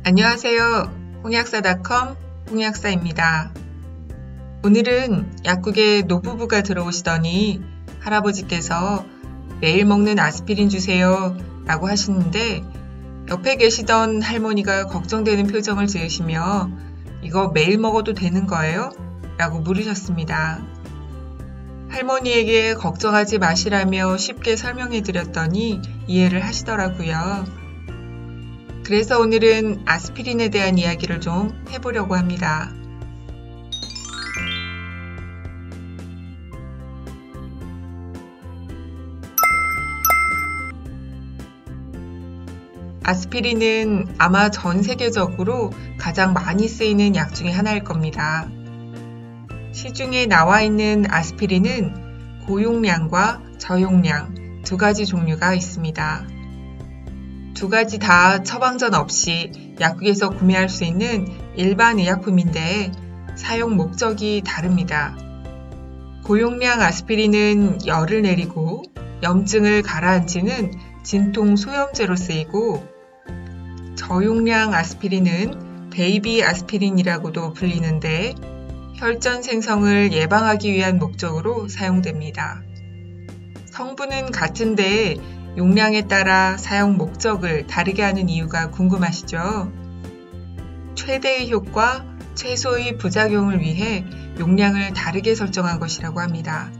안녕하세요. 홍약사닷컴 홍약사입니다. 오늘은 약국에 노부부가 들어오시더니 할아버지께서 매일 먹는 아스피린 주세요 라고 하시는데 옆에 계시던 할머니가 걱정되는 표정을 지으시며 이거 매일 먹어도 되는 거예요? 라고 물으셨습니다. 할머니에게 걱정하지 마시라며 쉽게 설명해 드렸더니 이해를 하시더라고요. 그래서 오늘은 아스피린에 대한 이야기를 좀 해보려고 합니다. 아스피린은 아마 전 세계적으로 가장 많이 쓰이는 약 중에 하나일 겁니다. 시중에 나와 있는 아스피린은 고용량과 저용량 두 가지 종류가 있습니다. 두 가지 다 처방전 없이 약국에서 구매할 수 있는 일반 의약품인데 사용 목적이 다릅니다. 고용량 아스피린은 열을 내리고 염증을 가라앉히는 진통 소염제로 쓰이고 저용량 아스피린은 베이비 아스피린이라고도 불리는데 혈전 생성을 예방하기 위한 목적으로 사용됩니다. 성분은 같은데 용량에 따라 사용 목적을 다르게 하는 이유가 궁금하시죠? 최대의 효과, 최소의 부작용을 위해 용량을 다르게 설정한 것이라고 합니다.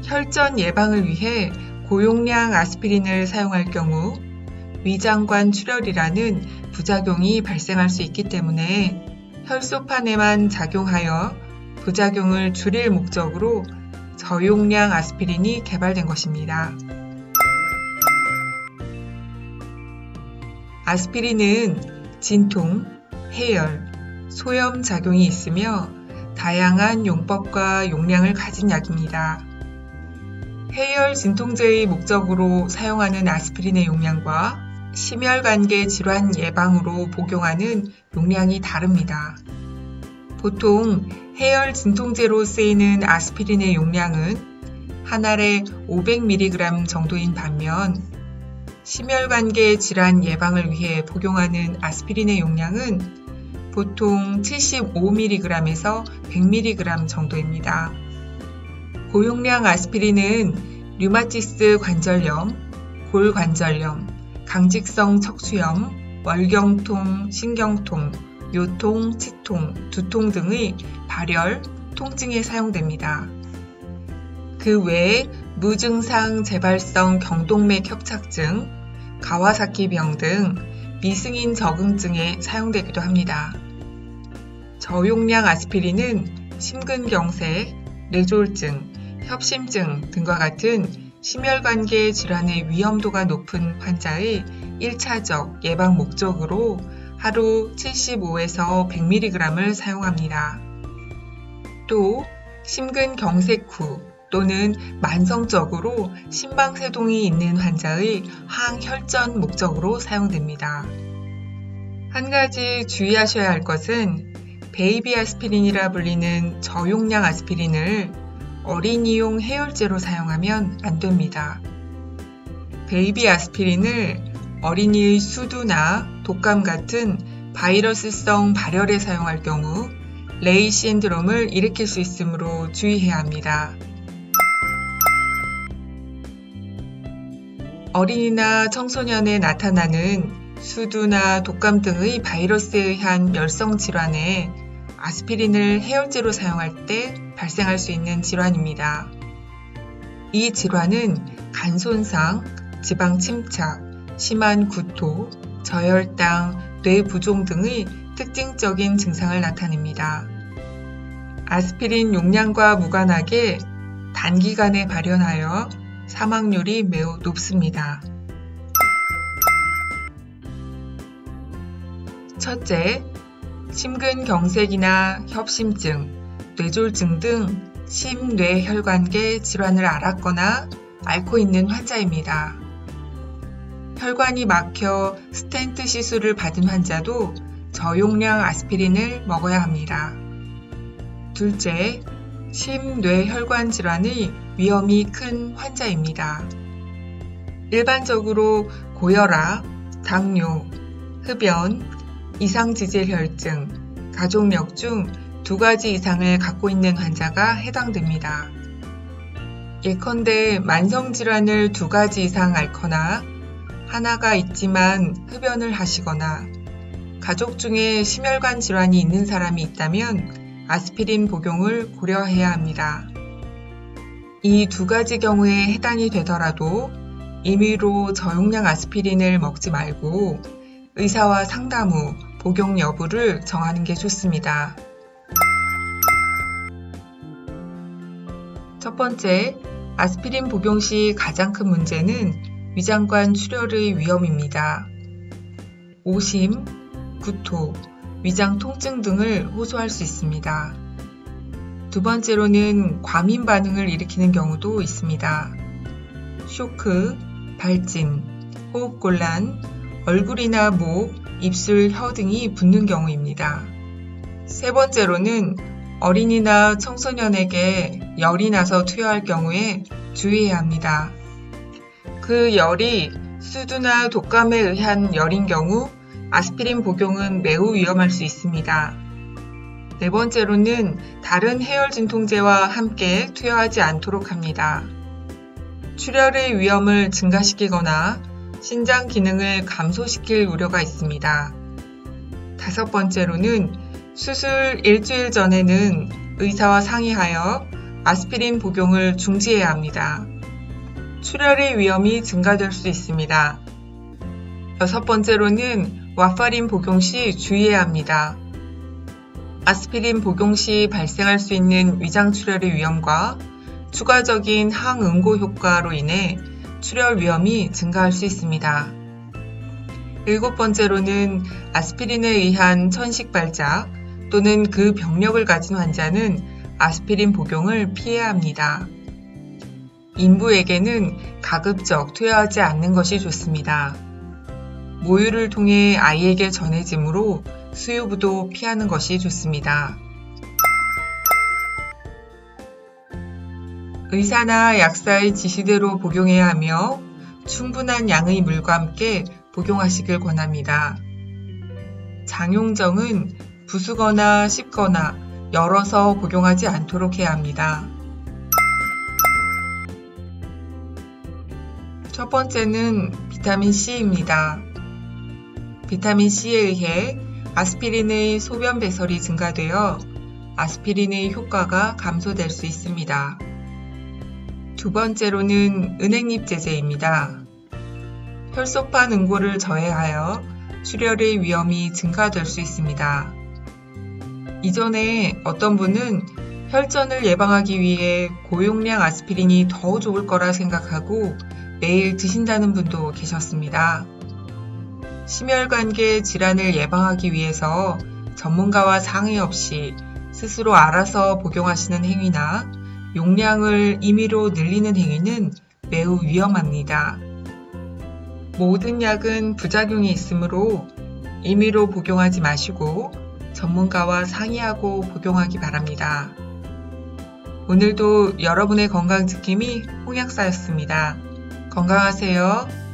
혈전 예방을 위해 고용량 아스피린을 사용할 경우 위장관 출혈이라는 부작용이 발생할 수 있기 때문에 혈소판에만 작용하여 부작용을 줄일 목적으로 저용량 아스피린이 개발된 것입니다. 아스피린은 진통, 해열, 소염 작용이 있으며 다양한 용법과 용량을 가진 약입니다. 해열 진통제의 목적으로 사용하는 아스피린의 용량과 심혈관계 질환 예방으로 복용하는 용량이 다릅니다. 보통 해열 진통제로 쓰이는 아스피린의 용량은 한 알에 500mg 정도인 반면 심혈관계 질환 예방을 위해 복용하는 아스피린의 용량은 보통 75mg에서 100mg 정도입니다. 고용량 아스피린은 류마티스 관절염, 골관절염, 강직성 척수염, 월경통, 신경통, 요통, 치통, 두통 등의 발열, 통증에 사용됩니다. 그 외에 무증상 재발성 경동맥 협착증, 가와사키병 등 미승인 적응증에 사용되기도 합니다. 저용량 아스피린은 심근경색, 뇌졸중, 협심증 등과 같은 심혈관계 질환의 위험도가 높은 환자의 1차적 예방 목적으로 하루 75에서 100mg을 사용합니다. 또 심근경색 후 또는 만성적으로 심방세동이 있는 환자의 항혈전 목적으로 사용됩니다. 한 가지 주의하셔야 할 것은 베이비 아스피린이라 불리는 저용량 아스피린을 어린이용 해열제로 사용하면 안 됩니다. 베이비 아스피린을 어린이의 수두나 독감 같은 바이러스성 발열에 사용할 경우 레이 신드롬을 일으킬 수 있으므로 주의해야 합니다. 어린이나 청소년에 나타나는 수두나 독감 등의 바이러스에 의한 멸성 질환에 아스피린을 해열제로 사용할 때 발생할 수 있는 질환입니다. 이 질환은 간 손상, 지방 침착, 심한 구토, 저혈당, 뇌부종 등의 특징적인 증상을 나타냅니다. 아스피린 용량과 무관하게 단기간에 발현하여 사망률이 매우 높습니다. 첫째, 심근경색이나 협심증, 뇌졸중 등 심뇌혈관계 질환을 앓았거나 앓고 있는 환자입니다. 혈관이 막혀 스텐트 시술을 받은 환자도 저용량 아스피린을 먹어야 합니다. 둘째, 심뇌혈관 질환의 위험이 큰 환자입니다. 일반적으로 고혈압, 당뇨, 흡연, 이상지질혈증, 가족력 중 2가지 이상을 갖고 있는 환자가 해당됩니다. 예컨대 만성질환을 2가지 이상 앓거나 하나가 있지만 흡연을 하시거나 가족 중에 심혈관 질환이 있는 사람이 있다면 아스피린 복용을 고려해야 합니다. 이 2가지 경우에 해당이 되더라도 임의로 저용량 아스피린을 먹지 말고 의사와 상담 후 복용 여부를 정하는 게 좋습니다. 첫 번째, 아스피린 복용 시 가장 큰 문제는 위장관 출혈의 위험입니다. 오심, 구토, 위장 통증 등을 호소할 수 있습니다. 두 번째로는 과민 반응을 일으키는 경우도 있습니다. 쇼크, 발진, 호흡곤란, 얼굴이나 목, 입술, 혀 등이 붓는 경우입니다. 세 번째로는 어린이나 청소년에게 열이 나서 투여할 경우에 주의해야 합니다. 그 열이 수두나 독감에 의한 열인 경우 아스피린 복용은 매우 위험할 수 있습니다. 네 번째로는 다른 해열 진통제와 함께 투여하지 않도록 합니다. 출혈의 위험을 증가시키거나 신장 기능을 감소시킬 우려가 있습니다. 다섯 번째로는 수술 일주일 전에는 의사와 상의하여 아스피린 복용을 중지해야 합니다. 출혈의 위험이 증가될 수 있습니다. 여섯 번째로는 와파린 복용 시 주의해야 합니다. 아스피린 복용 시 발생할 수 있는 위장 출혈의 위험과 추가적인 항응고 효과로 인해 출혈 위험이 증가할 수 있습니다. 일곱 번째로는 아스피린에 의한 천식 발작 또는 그 병력을 가진 환자는 아스피린 복용을 피해야 합니다. 인부에게는 가급적 투여하지 않는 것이 좋습니다. 모유를 통해 아이에게 전해지므로 수유부도 피하는 것이 좋습니다. 의사나 약사의 지시대로 복용해야 하며 충분한 양의 물과 함께 복용하시길 권합니다. 장용정은 부수거나 씹거나 열어서 복용하지 않도록 해야 합니다. 첫 번째는 비타민 C입니다. 비타민 C에 의해 아스피린의 소변 배설이 증가되어 아스피린의 효과가 감소될 수 있습니다. 두 번째로는 은행잎제제입니다. 혈소판 응고를 저해하여 출혈의 위험이 증가될 수 있습니다. 이전에 어떤 분은 혈전을 예방하기 위해 고용량 아스피린이 더 좋을 거라 생각하고 매일 드신다는 분도 계셨습니다. 심혈관계 질환을 예방하기 위해서 전문가와 상의 없이 스스로 알아서 복용하시는 행위나 용량을 임의로 늘리는 행위는 매우 위험합니다. 모든 약은 부작용이 있으므로 임의로 복용하지 마시고 전문가와 상의하고 복용하기 바랍니다. 오늘도 여러분의 건강 지킴이 홍약사였습니다. 건강하세요.